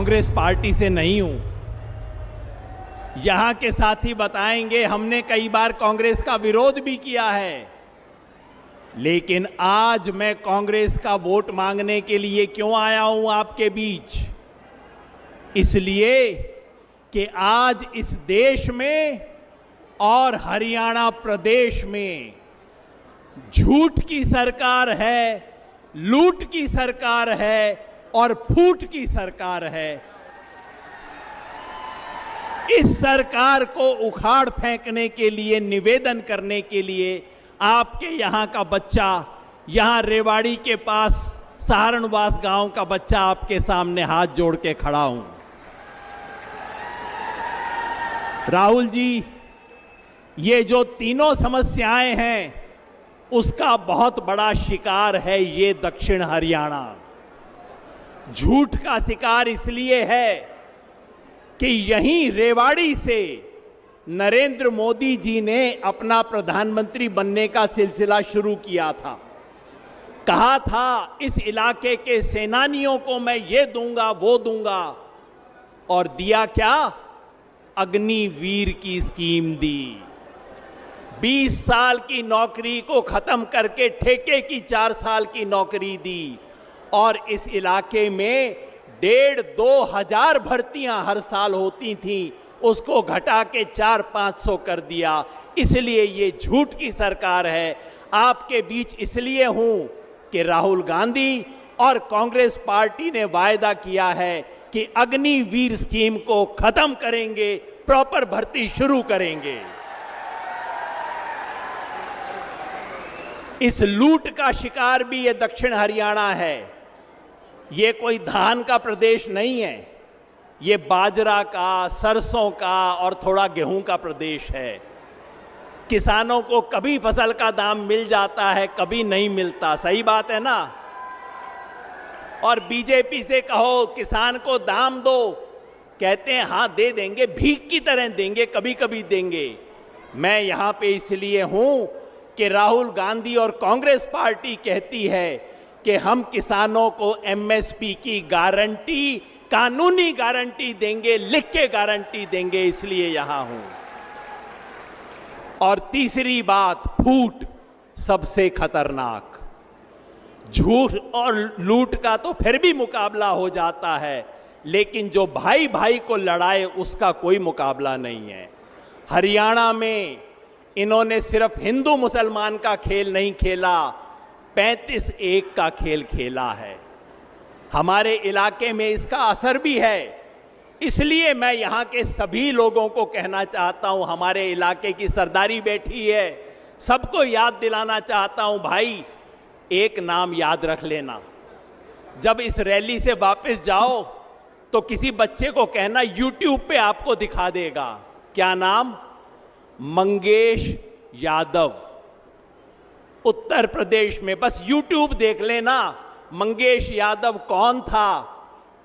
Congress party से नहीं हूं। यहां के साथी बताएंगे, हमने कई बार कांग्रेस का विरोध भी किया है, लेकिन आज मैं कांग्रेस का वोट मांगने के लिए क्यों आया हूं आपके बीच? इसलिए कि आज इस देश में और हरियाणा प्रदेश में झूठ की सरकार है, लूट की सरकार है और फूट की सरकार है। इस सरकार को उखाड़ फेंकने के लिए, निवेदन करने के लिए आपके यहां का बच्चा, यहां रेवाड़ी के पास सहारणवास गांव का बच्चा आपके सामने हाथ जोड़ के खड़ा हूं। राहुल जी, ये जो तीनों समस्याएं हैं उसका बहुत बड़ा शिकार है ये दक्षिण हरियाणा। झूठ का शिकार इसलिए है कि यहीं रेवाड़ी से नरेंद्र मोदी जी ने अपना प्रधानमंत्री बनने का सिलसिला शुरू किया था। कहा था इस इलाके के सेनानियों को मैं ये दूंगा, वो दूंगा, और दिया क्या? अग्निवीर की स्कीम दी। 20 साल की नौकरी को खत्म करके ठेके की 4 साल की नौकरी दी, और इस इलाके में 1,500-2 हजार भर्तियां हर साल होती थीं, उसको घटा के 400-500 कर दिया। इसलिए ये झूठ की सरकार है। आपके बीच इसलिए हूं कि राहुल गांधी और कांग्रेस पार्टी ने वायदा किया है कि अग्निवीर स्कीम को खत्म करेंगे, प्रॉपर भर्ती शुरू करेंगे। इस लूट का शिकार भी ये दक्षिण हरियाणा है। ये कोई धान का प्रदेश नहीं है, ये बाजरा का, सरसों का और थोड़ा गेहूं का प्रदेश है। किसानों को कभी फसल का दाम मिल जाता है, कभी नहीं मिलता। सही बात है ना? और बीजेपी से कहो किसान को दाम दो, कहते हैं हाँ दे देंगे, भीख की तरह देंगे, कभी कभी देंगे। मैं यहां पे इसलिए हूं कि राहुल गांधी और कांग्रेस पार्टी कहती है कि हम किसानों को एमएसपी की गारंटी, कानूनी गारंटी देंगे, लिख के गारंटी देंगे, इसलिए यहां हूं। और तीसरी बात, फूट सबसे खतरनाक। झूठ और लूट का तो फिर भी मुकाबला हो जाता है, लेकिन जो भाई भाई को लड़ाए उसका कोई मुकाबला नहीं है। हरियाणा में इन्होंने सिर्फ हिंदू मुसलमान का खेल नहीं खेला, 35-1 का खेल खेला है। हमारे इलाके में इसका असर भी है। इसलिए मैं यहां के सभी लोगों को कहना चाहता हूं, हमारे इलाके की सरदारी बैठी है, सबको याद दिलाना चाहता हूं, भाई एक नाम याद रख लेना। जब इस रैली से वापस जाओ तो किसी बच्चे को कहना YouTube पे आपको दिखा देगा। क्या नाम? मंगेश यादव। उत्तर प्रदेश में बस YouTube देख लेना, मंगेश यादव कौन था,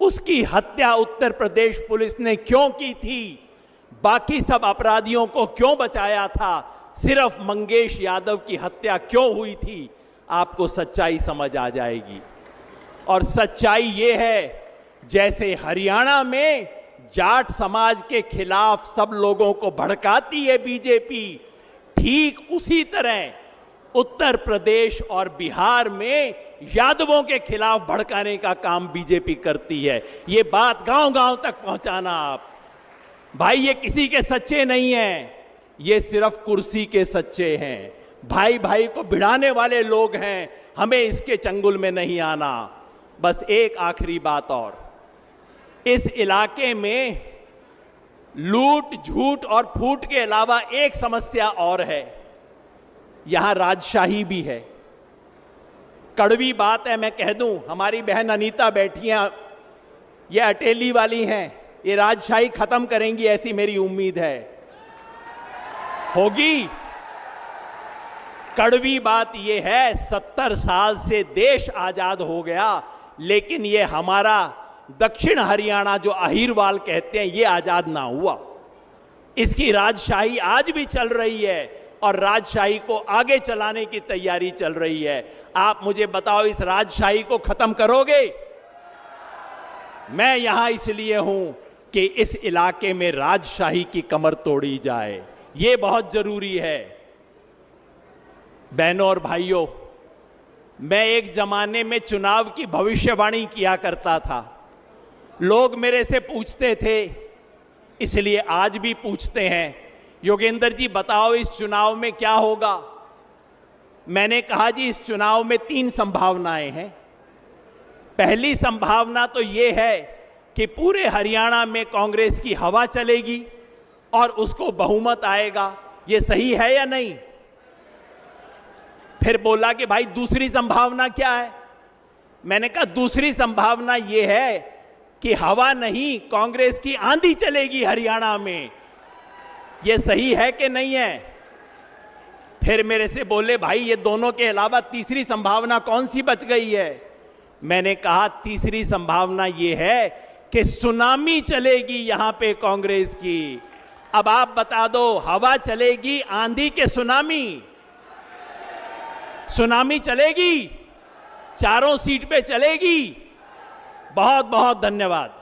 उसकी हत्या उत्तर प्रदेश पुलिस ने क्यों की थी, बाकी सब अपराधियों को क्यों बचाया था, सिर्फ मंगेश यादव की हत्या क्यों हुई थी, आपको सच्चाई समझ आ जाएगी। और सच्चाई ये है, जैसे हरियाणा में जाट समाज के खिलाफ सब लोगों को भड़काती है बीजेपी, ठीक उसी तरह उत्तर प्रदेश और बिहार में यादवों के खिलाफ भड़काने का काम बीजेपी करती है। ये बात गांव-गांव तक पहुंचाना आप। भाई ये किसी के सच्चे नहीं हैं, ये सिर्फ कुर्सी के सच्चे हैं। भाई भाई को भिड़ाने वाले लोग हैं, हमें इसके चंगुल में नहीं आना। बस एक आखिरी बात और, इस इलाके में लूट, झूठ और फूट के अलावा एक समस्या और है, यहां राजशाही भी है। कड़वी बात है, मैं कह दूं, हमारी बहन अनीता बैठी हैं, ये अटेली वाली हैं, ये राजशाही खत्म करेंगी ऐसी मेरी उम्मीद है। होगी? कड़वी बात ये है, 70 साल से देश आजाद हो गया, लेकिन ये हमारा दक्षिण हरियाणा जो अहीरवाल कहते हैं, ये आजाद ना हुआ। इसकी राजशाही आज भी चल रही है और राजशाही को आगे चलाने की तैयारी चल रही है। आप मुझे बताओ, इस राजशाही को खत्म करोगे? मैं यहां इसलिए हूं कि इस इलाके में राजशाही की कमर तोड़ी जाए, यह बहुत जरूरी है। बहनों और भाइयों, मैं एक जमाने में चुनाव की भविष्यवाणी किया करता था। लोग मेरे से पूछते थे, इसलिए आज भी पूछते हैं, योगेंद्र जी बताओ इस चुनाव में क्या होगा। मैंने कहा जी इस चुनाव में 3 संभावनाएं हैं। पहली संभावना तो यह है कि पूरे हरियाणा में कांग्रेस की हवा चलेगी और उसको बहुमत आएगा। यह सही है या नहीं? फिर बोला कि भाई दूसरी संभावना क्या है? मैंने कहा दूसरी संभावना यह है कि हवा नहीं, कांग्रेस की आंधी चलेगी हरियाणा में। यह सही है कि नहीं है? फिर मेरे से बोले भाई ये दोनों के अलावा तीसरी संभावना कौन सी बच गई है? मैंने कहा तीसरी संभावना यह है कि सुनामी चलेगी यहां पे कांग्रेस की। अब आप बता दो, हवा चलेगी, आंधी के सुनामी? सुनामी चलेगी, चारों सीट पे चलेगी। बहुत बहुत धन्यवाद।